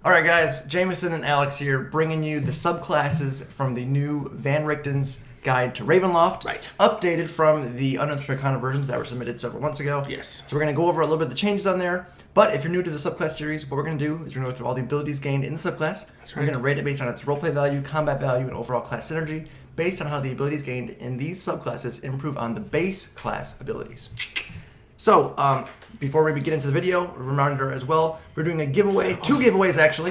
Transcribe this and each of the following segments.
All right, guys, Jameson and Alex here, bringing you the subclasses from the new Van Richten's Guide to Ravenloft. Right. Updated from the Unearthed Arcana versions that were submitted several months ago. Yes. So we're going to go over a little bit of the changes on there. But if you're new to the subclass series, what we're going to do is we're going to go through all the abilities gained in the subclass. That's We're right. going to rate it based on its roleplay value, combat value, and overall class synergy, based on how the abilities gained in these subclasses improve on the base class abilities. So, before we get into the video, a reminder as well, we're doing a giveaway, two giveaways actually.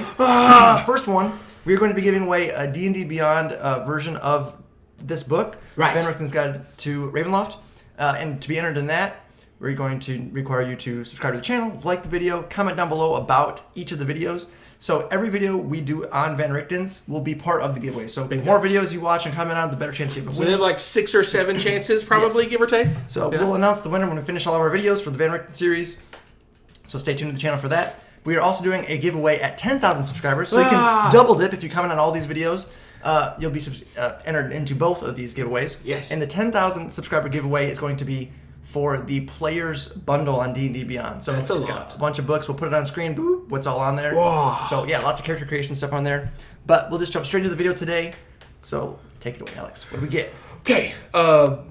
First one, we're going to be giving away a D&D Beyond version of this book, Right. Van Richten's Guide to Ravenloft. And to be entered in that, we're going to require you to subscribe to the channel, like the video, comment down below about each of the videos. So every video we do on Van Richten's will be part of the giveaway. So the more videos you watch and comment on, the better chance you have of So we winning. have like 6 or 7 chances, probably, give or take. So Yeah. we'll announce the winner when we finish all of our videos for the Van Richten series. So stay tuned to the channel for that. We are also doing a giveaway at 10,000 subscribers. So you can double dip if you comment on all these videos. You'll be entered into both of these giveaways. Yes. And the 10,000 subscriber giveaway is going to be for the Players Bundle on D&D Beyond. So That's it's a got lot. a bunch of books. We'll put it on screen. Boop, what's all on there. Whoa. So yeah, lots of character creation stuff on there. But we'll just jump straight into the video today. So take it away, Alex. What do we get? Okay,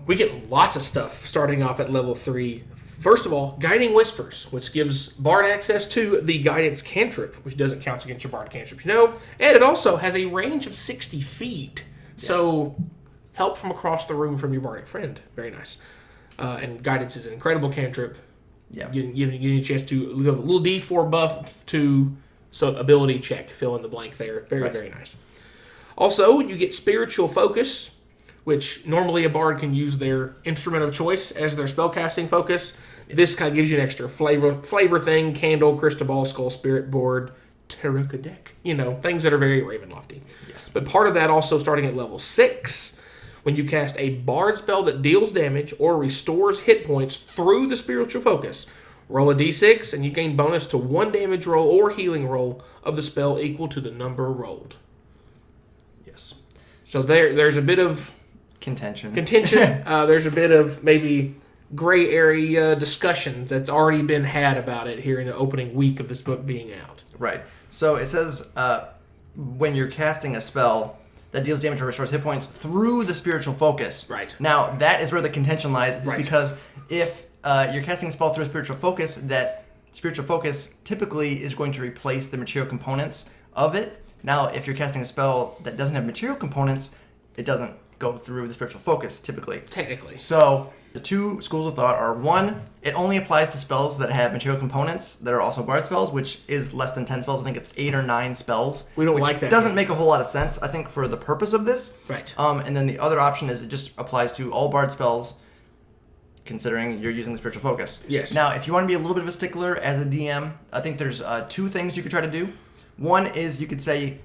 we get lots of stuff starting off at level 3. First of all, Guiding Whispers, which gives Bard access to the Guidance cantrip, which doesn't count against your Bard cantrip, and it also has a range of 60 feet. So, help from across the room from your Bardic friend. Very nice. And Guidance is an incredible cantrip. Yeah. Giving you a chance to give a little D4 buff to ability check, fill in the blank there. Very, very nice. Also, you get Spiritual Focus, which normally a bard can use their instrument of choice as their spellcasting focus. This kind of gives you an extra flavor thing: candle, crystal ball, skull, spirit board, Teruka deck. Things that are very Ravenlofty. Yes. But part of that also starting at level 6, when you cast a bard spell that deals damage or restores hit points through the spiritual focus. Roll a d6 and you gain bonus to 1 damage roll or healing roll of the spell equal to the number rolled. Yes. So there's a bit of Contention. There's a bit of maybe gray area discussion that's already been had about it here in the opening week of this book being out. Right. So it says when you're casting a spell that deals damage or restores hit points through the spiritual focus. Right. Now, that is where the contention lies, is Right. because if you're casting a spell through a spiritual focus, that spiritual focus typically is going to replace the material components of it. Now, if you're casting a spell that doesn't have material components, it doesn't go through the spiritual focus, typically. Technically. So the two schools of thought are, one, it only applies to spells that have material components that are also bard spells, which is less than 10 spells. I think it's 8 or 9 spells. We don't which like that. Doesn't make a whole lot of sense, I think, for the purpose of this. Right. And then the other option is it just applies to all bard spells, considering you're using the spiritual focus. Yes. Now, if you want to be a little bit of a stickler as a DM, I think there's 2 things you could try to do. One is you could say,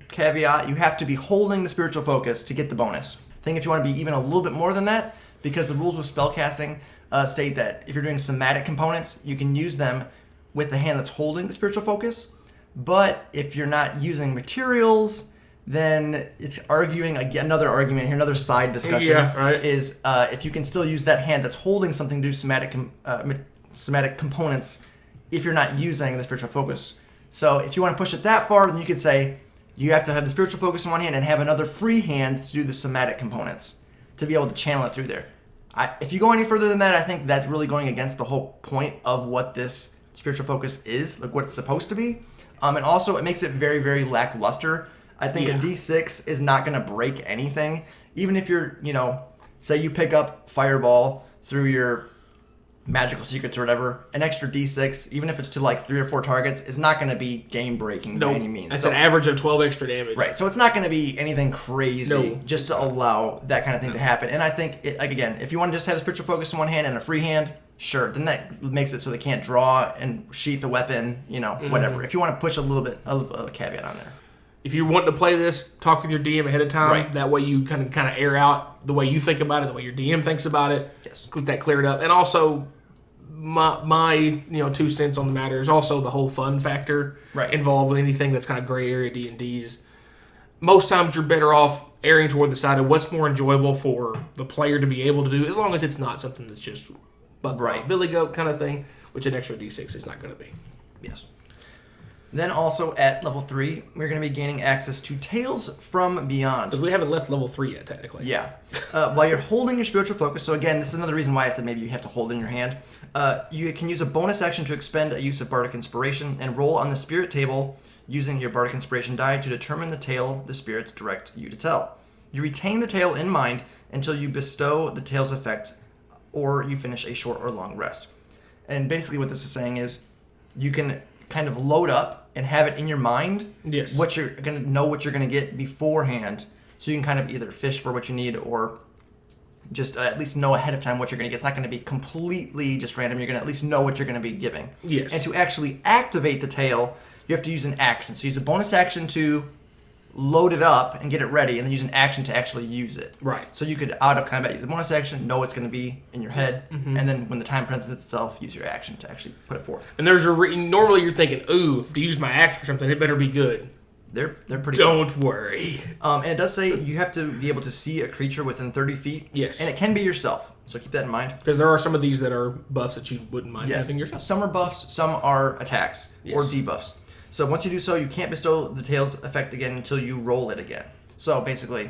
caveat, you have to be holding the spiritual focus to get the bonus. I think if you want to be even a little bit more than that, because the rules with spellcasting state that if you're doing somatic components, you can use them with the hand that's holding the spiritual focus. But if you're not using materials, then it's another argument here, another side discussion. Yeah, right. Is if you can still use that hand that's holding something to do somatic components if you're not using the spiritual focus. So if you want to push it that far, then you could say you have to have the spiritual focus in one hand and have another free hand to do the somatic components to be able to channel it through there. If you go any further than that, I think that's really going against the whole point of what this spiritual focus is, like what it's supposed to be. And also, it makes it very, very lackluster. I think a D6 is not going to break anything. Even if you're, say you pick up Fireball through your magical secrets or whatever, an extra D6, even if it's to like 3 or 4 targets, is not going to be game breaking by any means. That's an average of 12 extra damage. Right, so it's not going to be anything crazy just to allow that kind of thing to happen. And I think, again, if you want to just have a spiritual focus in one hand and a free hand, sure, then that makes it so they can't draw and sheath a weapon, whatever. If you want to push a little bit of a caveat on there. If you want to play this, talk with your DM ahead of time. Right. That way you kind of air out the way you think about it, the way your DM thinks about it. Yes. Get that cleared up. And also, my 2 cents on the matter is also the whole fun factor involved with anything that's kind of gray area D&Ds. Most times you're better off erring toward the side of what's more enjoyable for the player to be able to do, as long as it's not something that's just Billy Goat kind of thing, which an extra D6 is not going to be. Yes. Then also at level 3, we're going to be gaining access to Tales from Beyond. Because we haven't left level 3 yet, technically. Yeah. While you're holding your spiritual focus, so again, this is another reason why I said maybe you have to hold it in your hand. You can use a bonus action to expend a use of Bardic Inspiration and roll on the spirit table using your Bardic Inspiration die to determine the tale the spirits direct you to tell. You retain the tale in mind until you bestow the tale's effect or you finish a short or long rest. And basically what this is saying is you can kind of load up and have it in your mind what you're going to know what you're going to get beforehand, so you can kind of either fish for what you need or just at least know ahead of time what you're going to get. It's not going to be completely just random. You're going to at least know what you're going to be giving. Yes. And to actually activate the tale, you have to use an action. So use a bonus action to load it up and get it ready, and then use an action to actually use it. Right. So you could, out of combat, use a bonus action, know it's going to be in your head, and then when the time presents itself, use your action to actually put it forth. And there's normally you're thinking, ooh, to use my action for something, it better be good. They're pretty Don't worry. And it does say you have to be able to see a creature within 30 feet. Yes. And it can be yourself, so keep that in mind. Because there are some of these that are buffs that you wouldn't mind having yourself. Some are buffs, some are attacks or debuffs. So once you do so, you can't bestow the tail's effect again until you roll it again. So basically,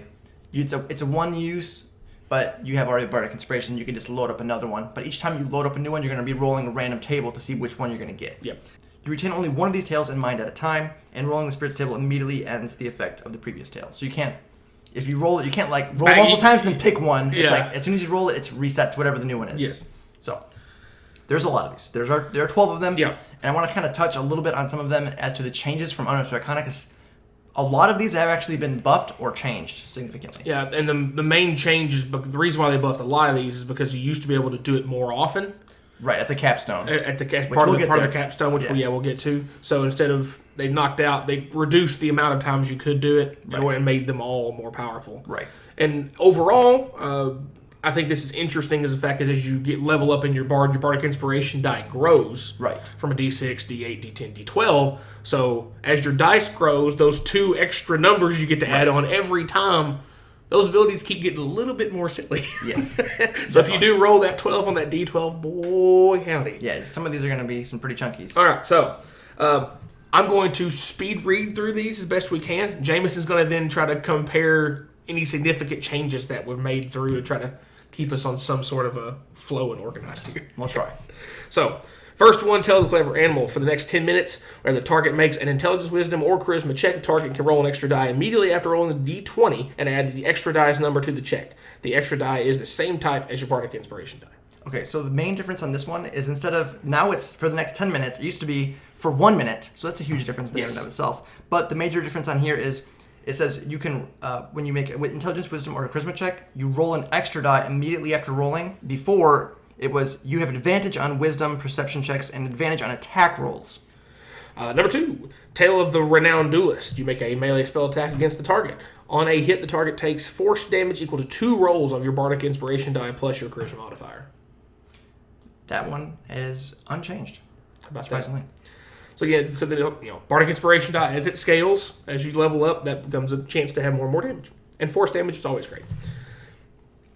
it's a one use, but you have already Bardic Inspiration. You can just load up another one. But each time you load up a new one, you're going to be rolling a random table to see which one you're going to get. Yep. You retain only one of these tails in mind at a time, and rolling the spirit's table immediately ends the effect of the previous tail. So you can't, if you roll it, you can't like roll multiple times and then pick one. It's like as soon as you roll it, it's reset to whatever the new one is. Yes. So there's a lot of these. There are 12 of them. Yeah. And I want to kind of touch a little bit on some of them as to the changes from Unearthed Arcana, because a lot of these have actually been buffed or changed significantly. Yeah, and the main change is, the reason why they buffed a lot of these is because you used to be able to do it more often. Right, at the capstone. At the part of the capstone, which we'll get to. So instead of, they reduced the amount of times you could do it, and made them all more powerful. Right. And overall, I think this is interesting as the fact is as you get level up in your Bardic Inspiration die grows. Right. From a D6, D8, D10, D12. So as your dice grows, those 2 extra numbers you get to add on every time, those abilities keep getting a little bit more silly. Yes. So if you do roll that 12 on that D12, boy howdy. Yeah, some of these are going to be some pretty chunkies. All right, so I'm going to speed read through these as best we can. Jameson's going to then try to compare any significant changes that were made through and try to keep us on some sort of a flow and organized. We'll try. So, first one, tell the clever animal. For the next 10 minutes, where the target makes an intelligence, wisdom, or charisma check, the target can roll an extra die immediately after rolling the d20 and add the extra die's number to the check. The extra die is the same type as your Bardic Inspiration die. Okay, so the main difference on this one is instead of, now it's for the next 10 minutes, it used to be for 1 minute, so that's a huge difference there in and of itself. But the major difference on here is, it says you can, when you make it with intelligence, wisdom, or a charisma check, you roll an extra die immediately after rolling. Before, it was you have advantage on wisdom, perception checks, and advantage on attack rolls. Number 2, Tale of the Renowned Duelist. You make a melee spell attack against the target. On a hit, the target takes force damage equal to 2 rolls of your Bardic Inspiration die plus your charisma modifier. That one is unchanged. How about surprisingly. That? So again, Bardic Inspiration die, as it scales, as you level up, that becomes a chance to have more and more damage. And force damage is always great.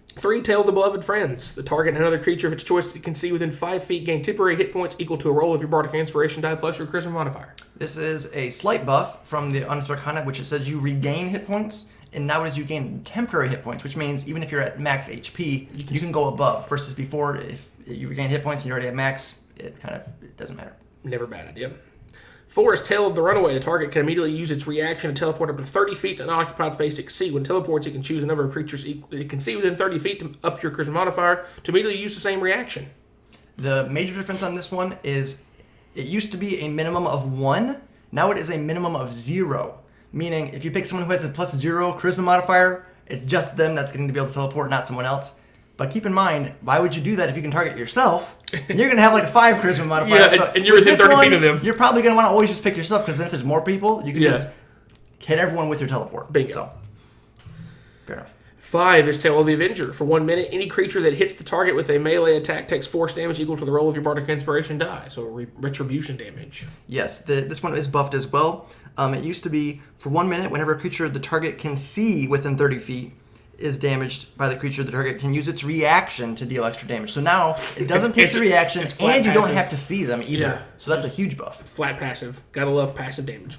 3, Tale of the Beloved Friends. The target and another creature of its choice that can see within 5 feet gain temporary hit points equal to a roll of your Bardic Inspiration die plus your charisma modifier. This is a slight buff from the Unearthed Arcana, which it says you regain hit points, and now it is you gain temporary hit points, which means even if you're at max HP, you can go above, versus before, if you regain hit points and you're already at max, it doesn't matter. Never a bad idea. 4 is Tale of the Runaway. The target can immediately use its reaction to teleport up to 30 feet to an unoccupied space it can see. When it teleports, it can choose a number of creatures it can see within 30 feet to up your charisma modifier to immediately use the same reaction. The major difference on this one is it used to be a minimum of 1. Now it is a minimum of 0. Meaning, if you pick someone who has a plus 0 charisma modifier, it's just them that's going to be able to teleport, not someone else. But keep in mind, why would you do that if you can target yourself? And you're going to have like a 5 charisma modifier. Yeah, so and you're within 30 feet of them. You're probably going to want to always just pick yourself, because then if there's more people, you can just hit everyone with your teleport. Bingo. So, fair enough. 5 is Tale of the Avenger. For 1 minute, any creature that hits the target with a melee attack takes force damage equal to the roll of your Bardic Inspiration die. So retribution damage. Yes, this one is buffed as well. It used to be for 1 minute, whenever a creature the target can see within 30 feet, is damaged by the creature, the target can use its reaction to deal extra damage. So now it doesn't take the reaction, and you don't have to see them either. Yeah. So that's a huge buff. Flat passive. Gotta love passive damage.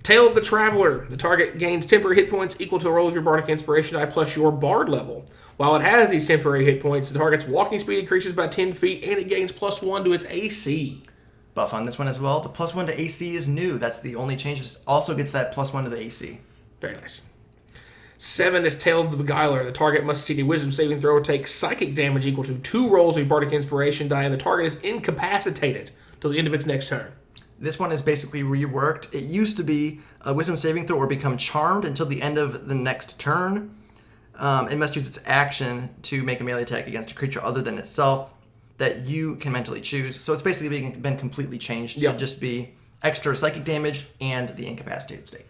Tail of the Traveler. The target gains temporary hit points equal to a roll of your Bardic Inspiration die plus your Bard level. While it has these temporary hit points, the target's walking speed increases by 10 feet, and it gains +1 to its AC. Buff on this one as well. The +1 to AC is new. That's the only change. It also gets that +1 to the AC. Very nice. 7 is Tail of the Beguiler. The target must succeed a Wisdom saving throw or take psychic damage equal to 2 rolls of your Bardic Inspiration die, and the target is incapacitated till the end of its next turn. This one is basically reworked. It used to be a Wisdom saving throw or become charmed until the end of the next turn. It must use its action to make a melee attack against a creature other than itself that you can mentally choose. So it's basically been completely changed to just be extra psychic damage and the incapacitated state.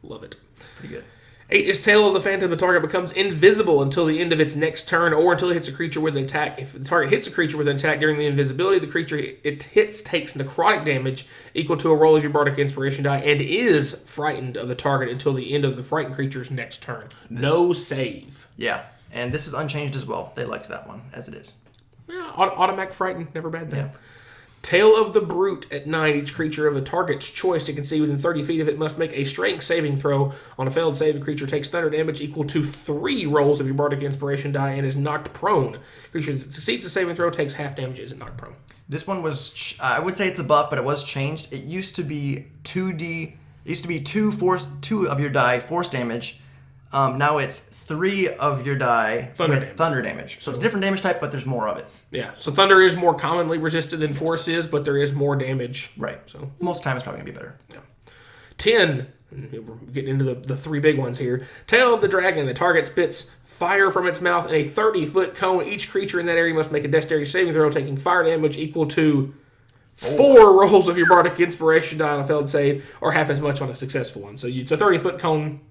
Love it. Pretty good. 8 is Tail of the Phantom. The target becomes invisible until the end of its next turn or until it hits a creature with an attack. If the target hits a creature with an attack during the invisibility, the creature it hits takes necrotic damage equal to a roll of your Bardic Inspiration die and is frightened of the target until the end of the frightened creature's next turn. No save. Yeah, and this is unchanged as well. They liked that one as it is. Yeah, automatic frightened, never bad thing. Yeah. Tail of the Brute. At 9, each creature of a target's choice it can see within 30 feet of it must make a strength saving throw. On a failed save, the creature takes thunder damage equal to 3 rolls of your Bardic Inspiration die and is knocked prone. Creature that succeeds a saving throw takes half damage and isn't knocked prone. This one was, I would say it's a buff, but it was changed. It used to be 2d, it used to be 2 of your die force damage. Now it's 3 of your die thunder damage. So it's a different damage type, but there's more of it. Yeah, so thunder is more commonly resisted than force is, but there is more damage. Right. So most of the time it's probably going to be better. Yeah. 10, we're getting into the 3 big ones here. Tail of the Dragon. The target spits fire from its mouth in a 30-foot cone. Each creature in that area must make a dexterity saving throw, taking fire damage equal to 4 rolls of your Bardic Inspiration die on a failed save, or half as much on a successful one. So it's a 30-foot cone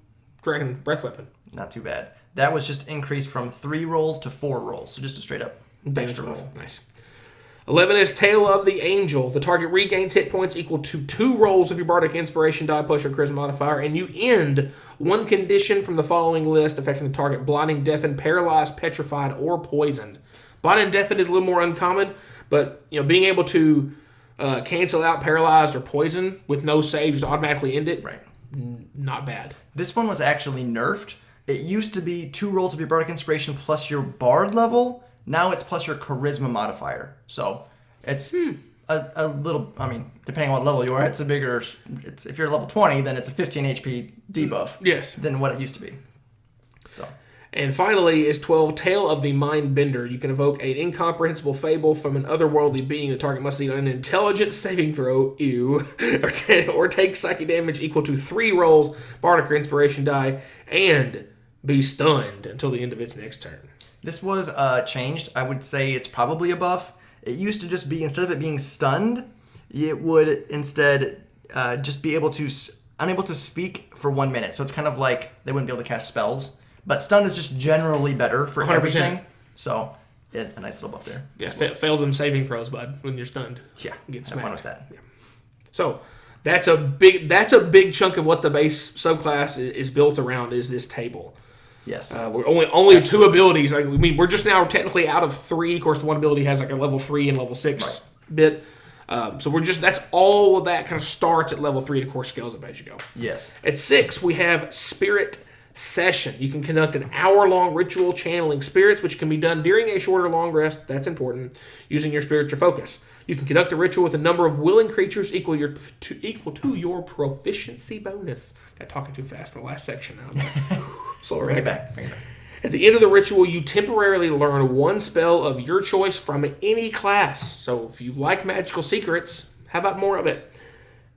dragon breath weapon. Not too bad. That was just increased from 3 rolls to 4 rolls. So just a straight up extra roll. Nice. 11 is Tail of the Angel. The target regains hit points equal to 2 rolls of your Bardic Inspiration die plus your Charisma modifier, and you end 1 condition from the following list affecting the target: blinding, deafened, paralyzed, petrified, or poisoned. Blinded and deafened is a little more uncommon, but being able to cancel out paralyzed or poison with no saves to automatically end it, right? Not bad. This one was actually nerfed. It used to be 2 rolls of your Bardic Inspiration plus your Bard level. Now it's plus your Charisma modifier. So it's a little, depending on what level you are, it's a bigger, if you're level 20, then it's a 15 HP debuff than what it used to be. So. And finally is 12, Tail of the Mind Bender. You can evoke an incomprehensible fable from an otherworldly being. The target must need an intelligence saving throw, or take psychic damage equal to 3 rolls, Bardic Inspiration die, and be stunned until the end of its next turn. This was changed. I would say it's probably a buff. It used to just be, instead of it being stunned, it would instead just be unable to speak for 1 minute. So it's kind of like they wouldn't be able to cast spells. But stunned is just generally better for 100%. Everything. So a nice little buff there. Yeah, fail them saving throws, bud, when you're stunned. Yeah, get have fun with that. Yeah. So that's a big chunk of what the base subclass is built around, is this table. Yes. We're only 2 abilities. We're just now technically out of 3. Of course, the one ability has like a level 3 and level 6 bit. So that's all of that kind of starts at level 3 and of course scales up as you go. Yes. At 6, we have Spirit Session. You can conduct an hour-long ritual channeling spirits, which can be done during a short or long rest. That's important. Using your spiritual focus. You can conduct a ritual with a number of willing creatures equal to your proficiency bonus. Got talking too fast for the last section now. Slower. Bring it back. At the end of the ritual, you temporarily learn 1 spell of your choice from any class. So if you like magical secrets, how about more of it?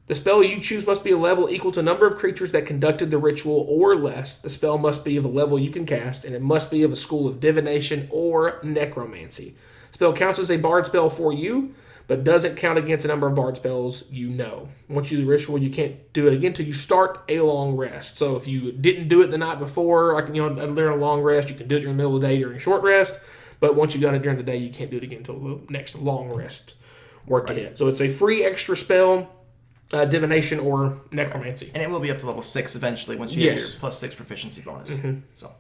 The spell you choose must be a level equal to the number of creatures that conducted the ritual or less. The spell must be of a level you can cast, and it must be of a school of divination or necromancy. Spell counts as a bard spell for you, but doesn't count against the number of bard spells you know. Once you do the ritual, you can't do it again until you start a long rest. So if you didn't do it the night before, during a long rest, you can do it during the middle of the day during a short rest, but once you've done it during the day, you can't do it again until the next long rest worked ahead. So it's a free extra spell. Divination or necromancy. And it will be up to level 6 eventually once you get your +6 proficiency bonus. Mm-hmm. So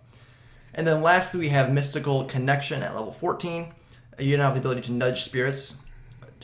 And then lastly, we have Mystical Connection at level 14. You now have the ability to nudge spirits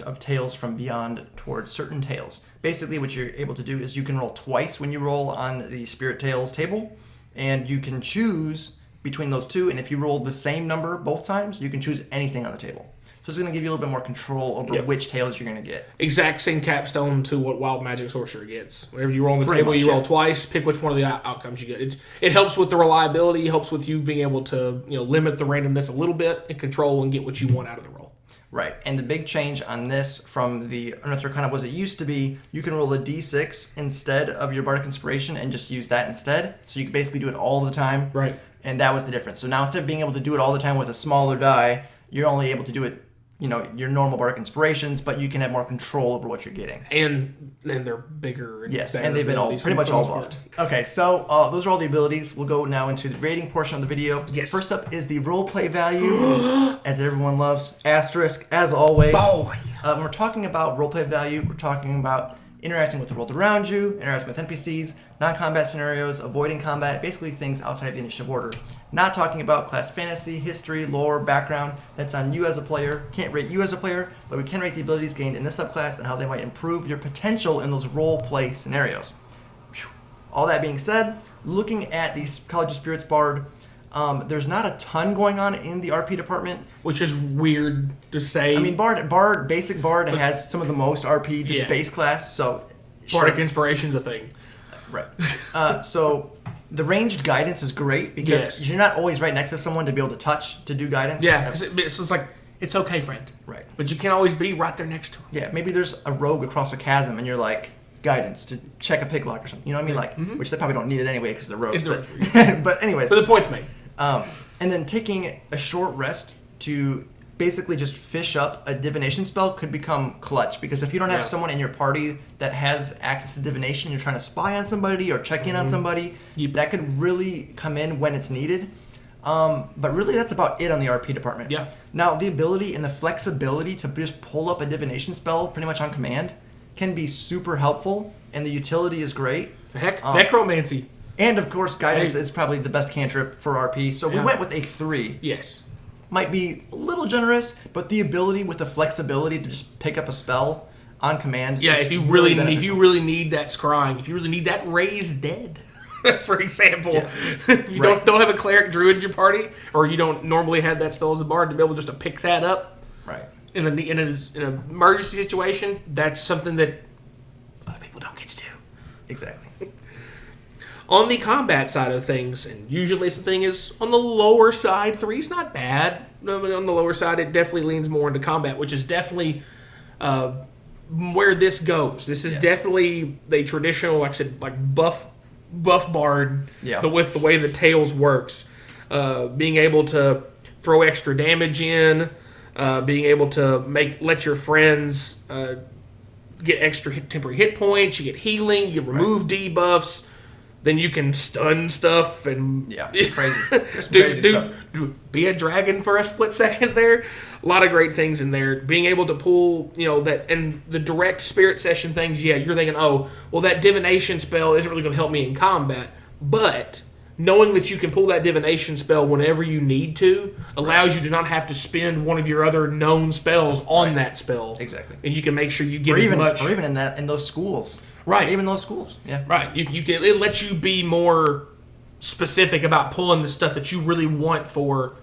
of tales from beyond towards certain tales. Basically, what you're able to do is you can roll twice when you roll on the Spirit Tales table, and you can choose between those two, and if you roll the same number both times, you can choose anything on the table. So it's going to give you a little bit more control over which tales you're going to get. Exact same capstone to what Wild Magic Sorcerer gets. Whenever you roll on the table, you roll twice, pick which one of the outcomes you get. It helps with the reliability, helps with you being able to limit the randomness a little bit and control and get what you want out of the roll. Right, and the big change on this from the Unearthed Arcana was it used to be you can roll a d6 instead of your Bardic Inspiration and just use that instead. So you can basically do it all the time. Right. And that was the difference. So now instead of being able to do it all the time with a smaller die, you're only able to do it, your normal Bardic Inspirations, but you can have more control over what you're getting. And they're bigger. And yes, and they've been all pretty much all buffed. Okay, so those are all the abilities. We'll go now into the rating portion of the video. Yes. First up is the roleplay value, as everyone loves. Asterisk, as always. Boy. When we're talking about roleplay value, we're talking about interacting with the world around you, interacting with NPCs, non-combat scenarios, avoiding combat, basically things outside of the initiative order. Not talking about class fantasy, history, lore, background. That's on you as a player. Can't rate you as a player, but we can rate the abilities gained in this subclass and how they might improve your potential in those role-play scenarios. Whew. All that being said, looking at the College of Spirits Bard, there's not a ton going on in the RP department. Which is weird to say. I mean, basic Bard has some of the most RP, just base class, so... Bardic Inspiration's a thing. Right. So the ranged guidance is great because you're not always right next to someone to be able to touch to do guidance. Yeah, because it's like, it's okay, friend. Right. But you can't always be right there next to him. Yeah, maybe there's a rogue across a chasm and you're like, guidance to check a pick lock or something. You know what I mean? Which they probably don't need it anyway because they're rogues. But anyways. So the point's made. And then taking a short rest to basically just fish up a divination spell could become clutch, because if you don't have someone in your party that has access to divination, you're trying to spy on somebody or check in on somebody, that could really come in when it's needed. But really that's about it on the RP department. Yeah. Now the ability and the flexibility to just pull up a divination spell pretty much on command can be super helpful, and the utility is great. Heck, necromancy. And of course guidance is probably the best cantrip for RP, so we went with a 3. Yes. Might be a little generous, but the ability with the flexibility to just pick up a spell on command. Yeah, if you really need that scrying, if you really need that raised dead, for example, you don't have a cleric druid in your party, or you don't normally have that spell as a bard to be able just to pick that up. Right. In an emergency situation, that's something that other people don't get to do. Exactly. On the combat side of things, and usually the thing is on the lower side, 3's not bad. But on the lower side, it definitely leans more into combat, which is definitely where this goes. This is definitely the traditional, like I said, like buff bard. Yeah. With the way the Tales works, being able to throw extra damage in, being able to let your friends get extra temporary hit points. You get healing. You remove debuffs. Then you can stun stuff and crazy. Be a dragon for a split second there. A lot of great things in there. Being able to pull, that, and the direct spirit session things. Yeah, you're thinking, oh, well, that divination spell isn't really going to help me in combat. But knowing that you can pull that divination spell whenever you need to allows you to not have to spend one of your other known spells on that spell. Exactly. And you can make sure you get as much. Or even in those schools. Right. Even those schools. Yeah. Right. You can. It lets you be more specific about pulling the stuff that you really want for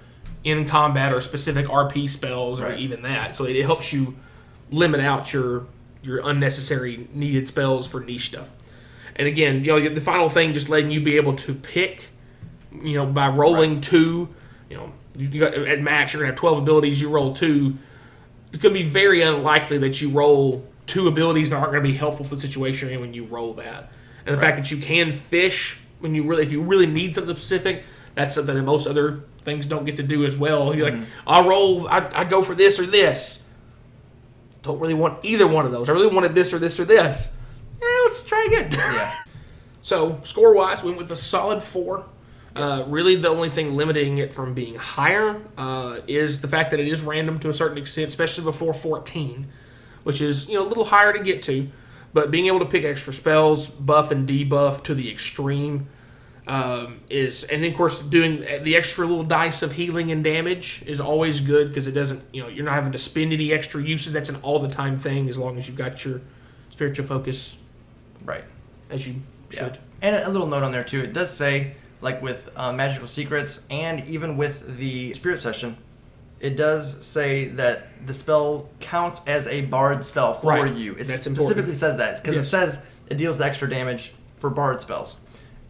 in combat or specific RP spells or even that. So it helps you limit out your unnecessary needed spells for niche stuff. And again, the final thing, just letting you be able to pick, by rolling 2, you got, at max you're gonna have 12 abilities. You roll 2. It's gonna be very unlikely that you roll 2 abilities that aren't going to be helpful for the situation when you roll that. And the fact that you can fish if you really need something specific, that's something that most other things don't get to do as well. You're like, I go for this or this. Don't really want either one of those. I really wanted this or this or this. Let's try again. Yeah. So score-wise, we went with a solid 4. Yes. Really, the only thing limiting it from being higher is the fact that it is random to a certain extent, especially before 14. Which is, a little higher to get to. But being able to pick extra spells, buff and debuff to the extreme, And of course doing the extra little dice of healing and damage is always good because it doesn't, you're not having to spend any extra uses. That's an all the time thing as long as you've got your spiritual focus right as you should. And a little note on there too, it does say, like with magical secrets and even with the spirit session, it does say that the spell counts as a bard spell for you. It specifically says that because it says it deals the extra damage for bard spells.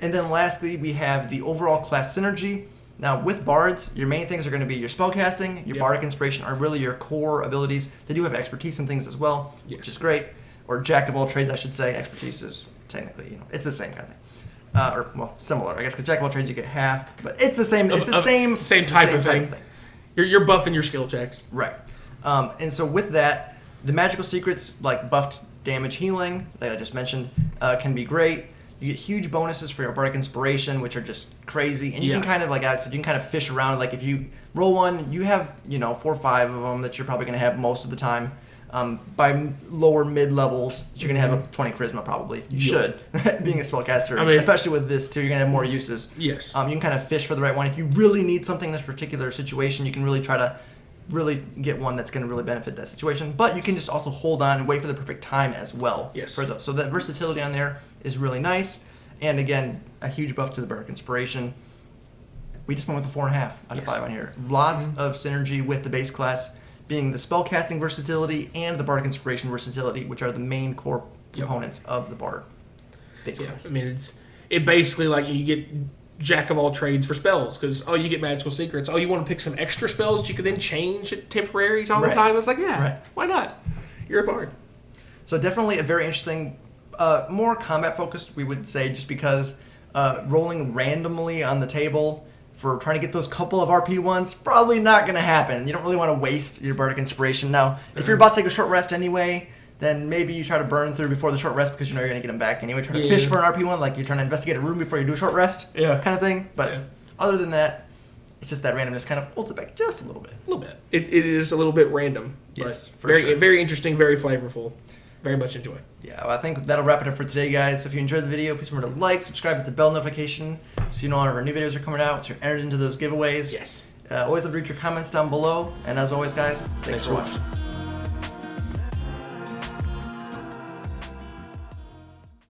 And then lastly, we have the overall class synergy. Now, with bards, your main things are going to be your spellcasting, your bardic inspiration are really your core abilities. They do have expertise in things as well, which is great. Or jack of all trades, I should say. Expertise is technically, it's the same kind of thing. Similar, I guess, because jack of all trades you get half, but it's the same. It's the same type of thing. You're buffing your skill checks, right? And so with that, the magical secrets like buffed damage healing that I just mentioned can be great. You get huge bonuses for your bardic inspiration, which are just crazy, and you can kind of, like Alex said, you can kind of fish around. Like if you roll one, you have 4 or 5 of them that you're probably going to have most of the time. By lower mid levels, you're going to have a 20 charisma probably. You should, being a spellcaster. Especially with this too, you're going to have more uses. Yes. You can kind of fish for the right one. If you really need something in this particular situation, you can really try to get one that's going to really benefit that situation. But you can just also hold on and wait for the perfect time as well. Yes. So that versatility on there is really nice. And again, a huge buff to the bardic inspiration. We just went with a 4.5 out of 5 on here. Lots of synergy with the base class, being the spellcasting versatility and the bardic inspiration versatility, which are the main core components of the bard base class. It basically, like, you get jack of all trades for spells because you get magical secrets. You want to pick some extra spells that you can then change at temporaries all the time. It's like, why not? You're a bard. So definitely a very interesting, more combat focused, we would say, just because rolling randomly on the table for trying to get those couple of RP ones, probably not going to happen. You don't really want to waste your bardic inspiration. Now, if you're about to take a short rest anyway, then maybe you try to burn through before the short rest because you know you're going to get them back anyway. Try to fish for an RP one, like you're trying to investigate a room before you do a short rest kind of thing. But other than that, it's just that randomness kind of holds it back just a little bit. A little bit. It is a little bit random. Yes, for sure. Very interesting, very flavorful. Very much enjoy. Yeah, well, I think that'll wrap it up for today, guys. So if you enjoyed the video, please remember to like, subscribe, hit the bell notification so you know all of our new videos are coming out, so you're entered into those giveaways. Yes. Always love to read your comments down below. And as always, guys, thanks for watching.